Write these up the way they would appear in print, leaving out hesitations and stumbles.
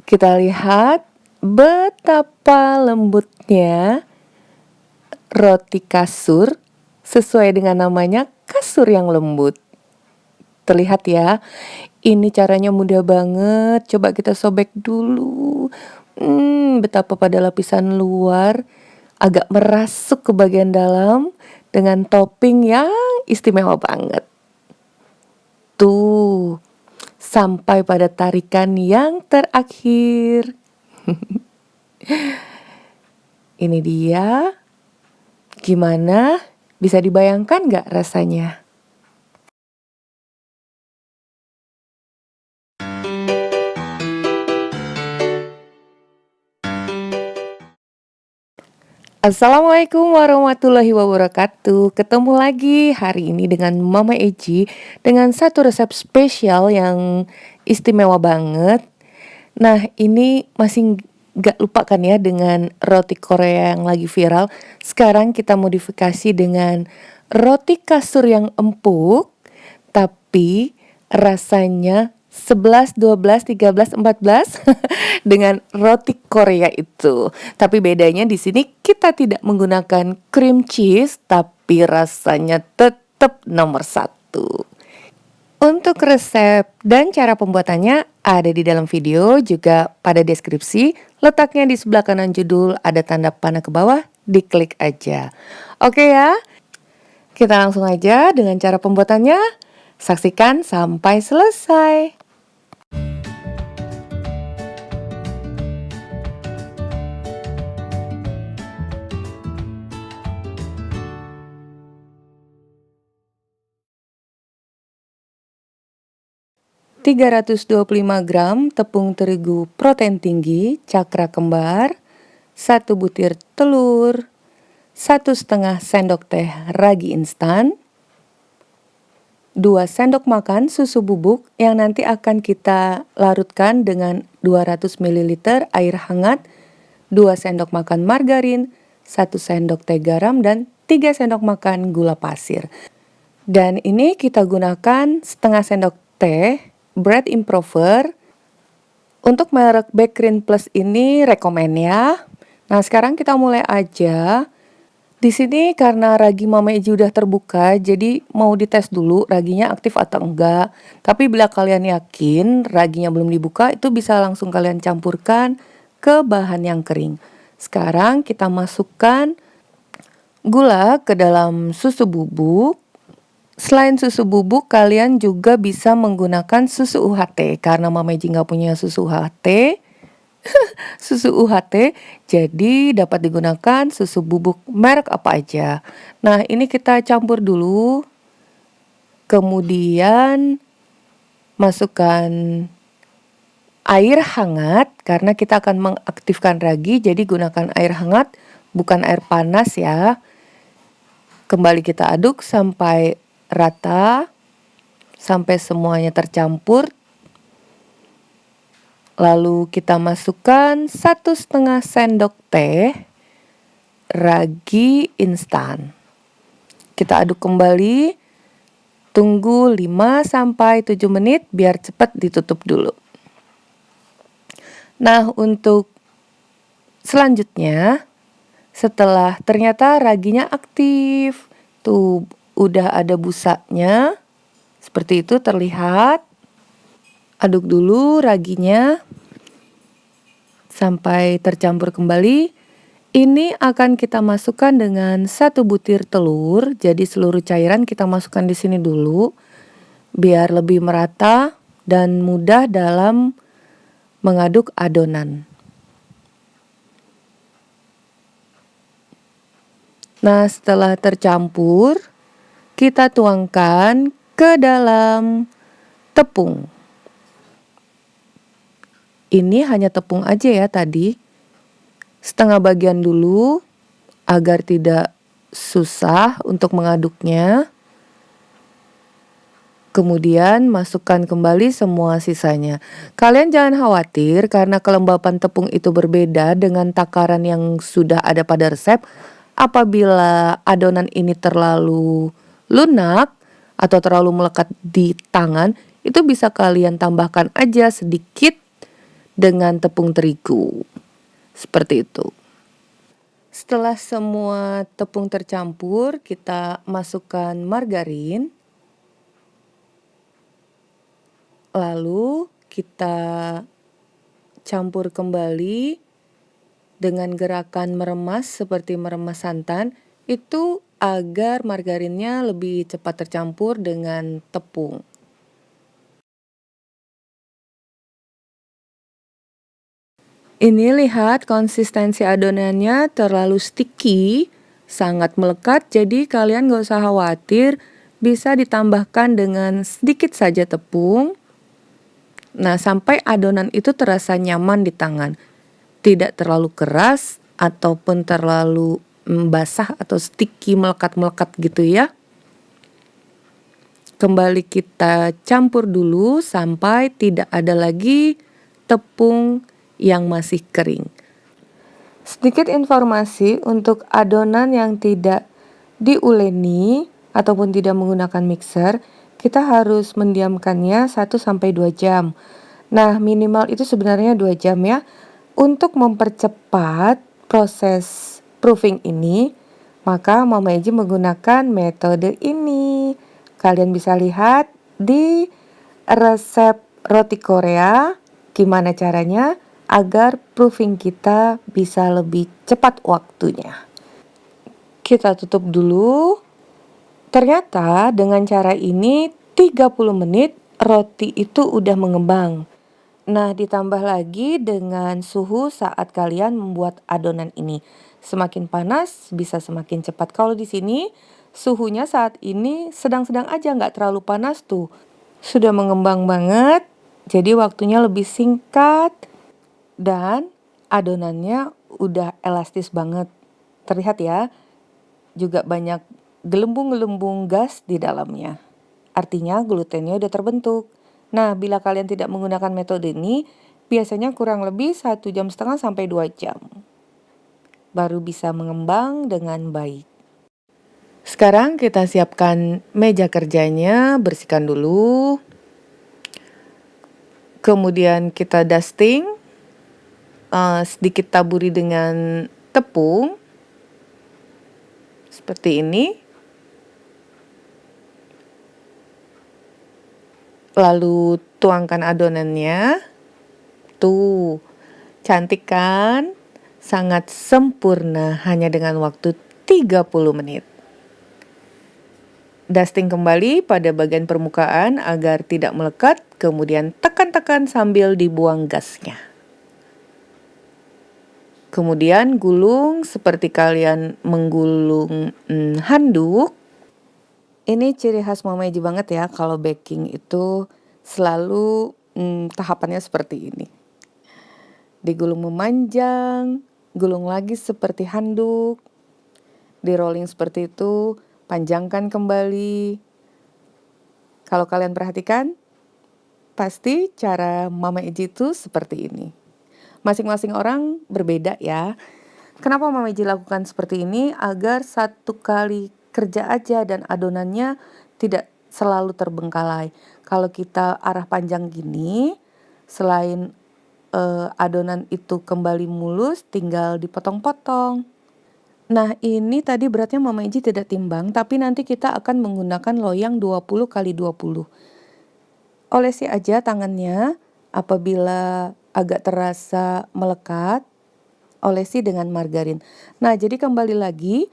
Kita lihat betapa lembutnya roti kasur sesuai dengan namanya, kasur yang lembut. Terlihat ya, ini caranya mudah banget. Coba kita sobek dulu. Betapa pada lapisan luar agak merasuk ke bagian dalam dengan topping yang istimewa banget. Tuh, sampai pada tarikan yang terakhir. Ini dia. Gimana? Bisa dibayangkan nggak rasanya? Assalamualaikum warahmatullahi wabarakatuh. Ketemu lagi hari ini dengan Mama Eji dengan satu resep spesial yang istimewa banget. Nah, ini masih gak lupakan ya dengan roti Korea yang lagi viral. Sekarang kita modifikasi dengan roti kasur yang empuk, tapi rasanya 11, 12, 13, 14 dengan roti Korea itu. Tapi bedanya di sini kita tidak menggunakan cream cheese, tapi rasanya tetap nomor satu. Untuk resep dan cara pembuatannya ada di dalam video, juga pada deskripsi. Letaknya di sebelah kanan judul, ada tanda panah ke bawah, diklik aja. Oke ya, kita langsung aja dengan cara pembuatannya. Saksikan sampai selesai. 325 gram tepung terigu protein tinggi cakra kembar, 1 butir telur, 1,5 sendok teh ragi instan, 2 sendok makan susu bubuk yang nanti akan kita larutkan dengan 200 ml air hangat, 2 sendok makan margarin, 1 sendok teh garam, dan 3 sendok makan gula pasir. Dan ini kita gunakan setengah sendok teh bread improver. Untuk merek Bakerin Plus ini rekomen ya. Nah, sekarang kita mulai aja. Di sini karena ragi Mama Eji udah terbuka, jadi mau dites dulu raginya aktif atau enggak. Tapi bila kalian yakin raginya belum dibuka, itu bisa langsung kalian campurkan ke bahan yang kering. Sekarang kita masukkan gula ke dalam susu bubuk. Selain susu bubuk, kalian juga bisa menggunakan susu UHT. Karena Mama Eji nggak punya susu UHT, jadi dapat digunakan susu bubuk merek apa aja. Nah, ini kita campur dulu. Kemudian masukkan air hangat, karena kita akan mengaktifkan ragi, jadi gunakan air hangat, bukan air panas ya. Kembali kita aduk sampai rata, sampai semuanya tercampur. Lalu kita masukkan 1,5 sendok teh ragi instan. Kita aduk kembali, tunggu 5-7 menit biar cepat ditutup dulu. Nah, untuk selanjutnya, setelah ternyata raginya aktif, tuh udah ada busanya, seperti itu terlihat. Aduk dulu raginya sampai tercampur kembali. Ini akan kita masukkan dengan 1 butir telur. Jadi seluruh cairan kita masukkan di sini dulu biar lebih merata dan mudah dalam mengaduk adonan. Nah, setelah tercampur, kita tuangkan ke dalam tepung. Ini hanya tepung aja ya tadi. Setengah bagian dulu agar tidak susah untuk mengaduknya. Kemudian masukkan kembali semua sisanya. Kalian jangan khawatir karena kelembapan tepung itu berbeda dengan takaran yang sudah ada pada resep. Apabila adonan ini terlalu lunak atau terlalu melekat di tangan, itu bisa kalian tambahkan aja sedikit dengan tepung terigu. Seperti itu. Setelah semua tepung tercampur, kita masukkan margarin. Lalu kita campur kembali dengan gerakan meremas seperti meremas santan, itu agar margarinnya lebih cepat tercampur dengan tepung. Ini lihat konsistensi adonannya terlalu sticky, sangat melekat, jadi kalian gak usah khawatir, bisa ditambahkan dengan sedikit saja tepung. Nah, sampai adonan itu terasa nyaman di tangan. Tidak terlalu keras ataupun terlalu basah atau sticky melekat-melekat gitu ya. Kembali kita campur dulu sampai tidak ada lagi tepung yang masih kering. Sedikit informasi untuk adonan yang tidak diuleni ataupun tidak menggunakan mixer, kita harus mendiamkannya 1-2 jam. Nah, minimal itu sebenarnya 2 jam ya. Untuk mempercepat proses proofing ini, maka Mama Eji menggunakan metode ini. Kalian bisa lihat di resep roti Korea gimana caranya agar proofing kita bisa lebih cepat waktunya. Kita tutup dulu. Ternyata dengan cara ini 30 menit roti itu udah mengembang. Nah, ditambah lagi dengan suhu saat kalian membuat adonan ini. Semakin panas bisa semakin cepat. Kalau di sini suhunya saat ini sedang-sedang aja, nggak terlalu panas tuh. Sudah mengembang banget, jadi waktunya lebih singkat dan adonannya udah elastis banget. Terlihat ya, juga banyak gelembung-gelembung gas di dalamnya. Artinya glutennya udah terbentuk. Nah, bila kalian tidak menggunakan metode ini, biasanya kurang lebih 1,5 jam sampai 2 jam. Baru bisa mengembang dengan baik. Sekarang kita siapkan meja kerjanya, bersihkan dulu. Kemudian kita dusting, sedikit taburi dengan tepung. Seperti ini. Lalu tuangkan adonannya. Tuh, cantik kan? Sangat sempurna hanya dengan waktu 30 menit. Dusting kembali pada bagian permukaan agar tidak melekat, kemudian tekan-tekan sambil dibuang gasnya. Kemudian gulung seperti kalian menggulung handuk. Ini ciri khas Mama Eji banget ya, kalau baking itu selalu tahapannya seperti ini. Digulung memanjang, gulung lagi seperti handuk, di rolling seperti itu, panjangkan kembali. Kalau kalian perhatikan, pasti cara Mama Eji itu seperti ini. Masing-masing orang berbeda ya. Kenapa Mama Eji lakukan seperti ini? Agar satu kali kerja aja dan adonannya tidak selalu terbengkalai. Kalau kita arah panjang gini, selain adonan itu kembali mulus, tinggal dipotong-potong. Nah, ini tadi beratnya Mama Eji tidak timbang, tapi nanti kita akan menggunakan loyang 20x20. Olesi aja tangannya apabila agak terasa melekat, olesi dengan margarin. Nah, jadi kembali lagi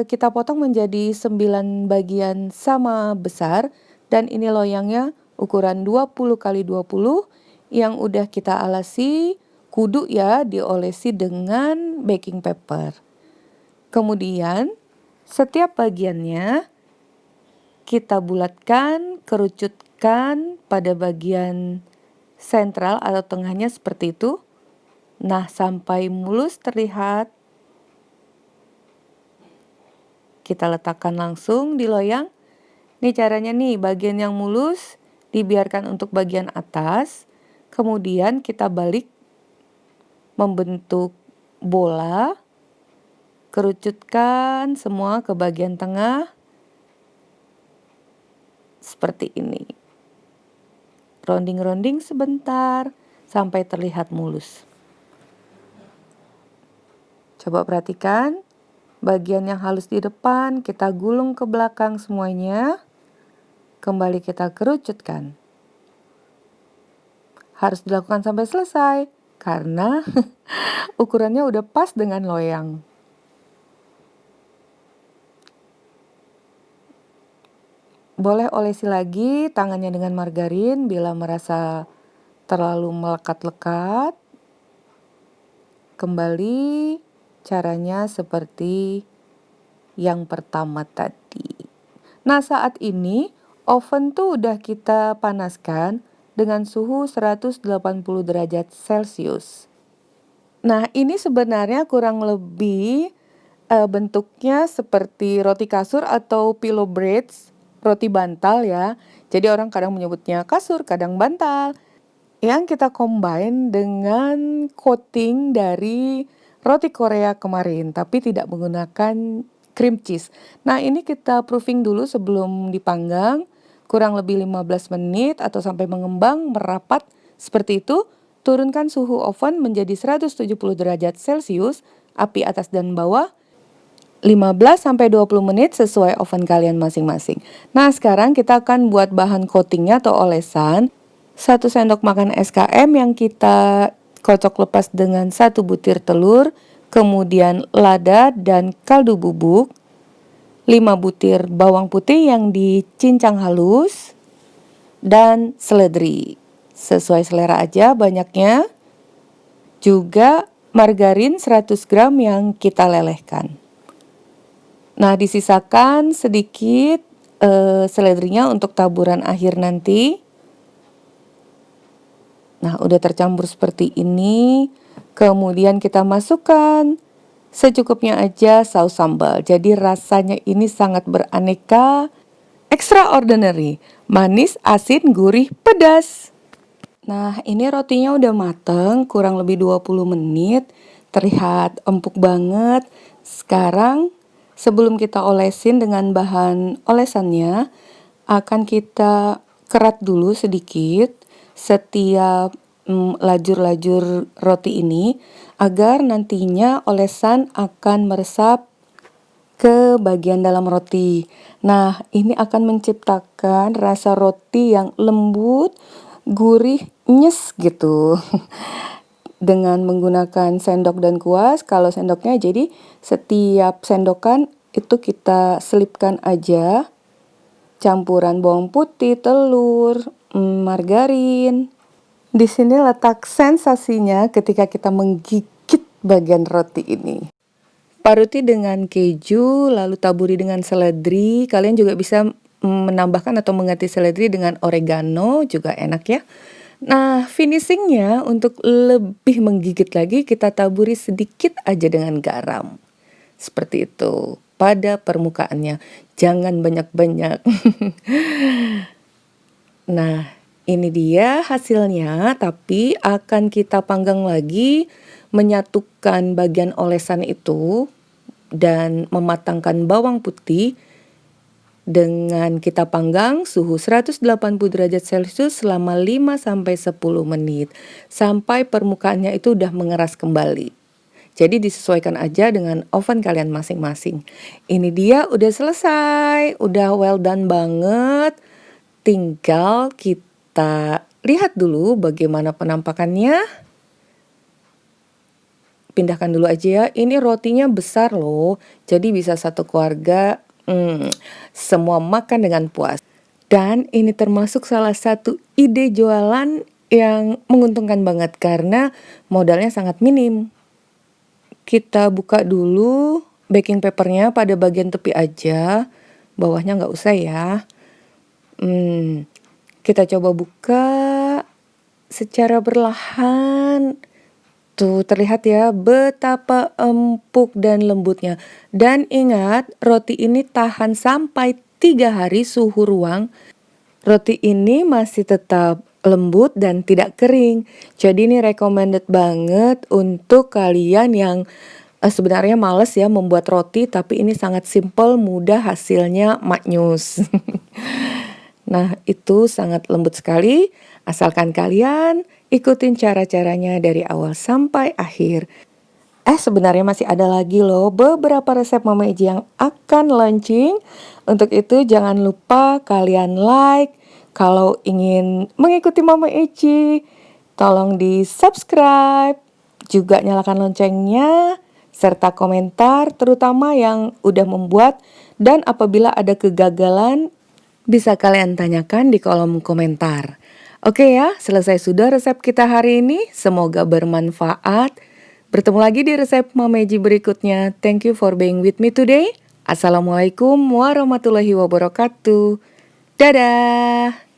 kita potong menjadi 9 bagian sama besar dan ini loyangnya ukuran 20x20 yang udah kita alasi, kudu ya diolesi dengan baking paper. Kemudian setiap bagiannya kita bulatkan, kerucutkan pada bagian sentral atau tengahnya seperti itu. Nah, sampai mulus terlihat, kita letakkan langsung di loyang. Nih caranya nih, bagian yang mulus dibiarkan untuk bagian atas. Kemudian kita balik membentuk bola. Kerucutkan semua ke bagian tengah. Seperti ini. Rounding-rounding sebentar sampai terlihat mulus. Coba perhatikan, bagian yang halus di depan kita gulung ke belakang semuanya. Kembali kita kerucutkan. Harus dilakukan sampai selesai, karena ukurannya udah pas dengan loyang. Boleh olesi lagi tangannya dengan margarin bila merasa terlalu melekat-lekat. Kembali caranya seperti yang pertama tadi. Nah, saat ini oven tuh udah kita panaskan dengan suhu 180 derajat Celcius. Nah, ini sebenarnya kurang lebih bentuknya seperti roti kasur atau pillow breads, roti bantal ya. Jadi orang kadang menyebutnya kasur, kadang bantal. Yang kita combine dengan coating dari roti Korea kemarin, tapi tidak menggunakan cream cheese. Nah, ini kita proofing dulu sebelum dipanggang, kurang lebih 15 menit atau sampai mengembang, merapat. Seperti itu, turunkan suhu oven menjadi 170 derajat Celcius, api atas dan bawah, 15-20 menit sesuai oven kalian masing-masing. Nah, sekarang kita akan buat bahan coatingnya atau olesan. 1 sendok makan SKM yang kita kocok lepas dengan 1 butir telur, kemudian lada dan kaldu bubuk, 5 butir bawang putih yang dicincang halus, dan seledri. Sesuai selera aja banyaknya. Juga margarin 100 gram yang kita lelehkan. Nah, disisakan sedikit seledrinya untuk taburan akhir nanti. Nah, udah tercampur seperti ini. Kemudian kita masukkan secukupnya aja saus sambal. Jadi rasanya ini sangat beraneka, extraordinary, manis, asin, gurih, pedas. Nah, ini rotinya udah mateng, kurang lebih 20 menit. Terlihat empuk banget. Sekarang, sebelum kita olesin dengan bahan olesannya, akan kita kerat dulu sedikit setiap lajur-lajur roti ini, agar nantinya olesan akan meresap ke bagian dalam roti. Nah, ini akan menciptakan rasa roti yang lembut, gurih, nyes gitu. Dengan menggunakan sendok dan kuas, kalau sendoknya jadi setiap sendokan itu kita selipkan aja campuran bawang putih, telur, margarin. Di sini letak sensasinya ketika kita menggigit bagian roti ini. Paruti dengan keju, lalu taburi dengan seledri. Kalian juga bisa menambahkan atau mengganti seledri dengan oregano, juga enak ya. Nah, finishingnya untuk lebih menggigit lagi, kita taburi sedikit aja dengan garam. Seperti itu, pada permukaannya. Jangan banyak-banyak. Nah, ini dia hasilnya, tapi akan kita panggang lagi, menyatukan bagian olesan itu dan mematangkan bawang putih dengan kita panggang suhu 180 derajat Celcius selama 5-10 menit sampai permukaannya itu udah mengeras kembali. Jadi disesuaikan aja dengan oven kalian masing-masing. Ini dia udah selesai, udah well done banget. Tinggal kita lihat dulu bagaimana penampakannya. Pindahkan dulu aja ya. Ini rotinya besar loh. Jadi bisa satu keluarga semua makan dengan puas. Dan ini termasuk salah satu ide jualan yang menguntungkan banget karena modalnya sangat minim. Kita buka dulu baking papernya pada bagian tepi aja. Bawahnya nggak usah ya. Kita coba buka secara perlahan. Tuh terlihat ya betapa empuk dan lembutnya. Dan ingat, roti ini tahan sampai 3 hari suhu ruang. Roti ini masih tetap lembut dan tidak kering. Jadi ini recommended banget untuk kalian yang sebenarnya males ya membuat roti, tapi ini sangat simple, mudah, hasilnya maknyus. Nah, itu sangat lembut sekali, asalkan kalian ikutin cara-caranya dari awal sampai akhir. Sebenarnya masih ada lagi loh beberapa resep Mama Iji yang akan launching. Untuk itu jangan lupa kalian like. Kalau ingin mengikuti Mama Iji, tolong di subscribe. Juga nyalakan loncengnya, serta komentar terutama yang udah membuat. Dan apabila ada kegagalan, bisa kalian tanyakan di kolom komentar. Oke ya, selesai sudah resep kita hari ini. Semoga bermanfaat. Bertemu lagi di resep Mameji berikutnya. Thank you for being with me today. Assalamualaikum warahmatullahi wabarakatuh. Dadah.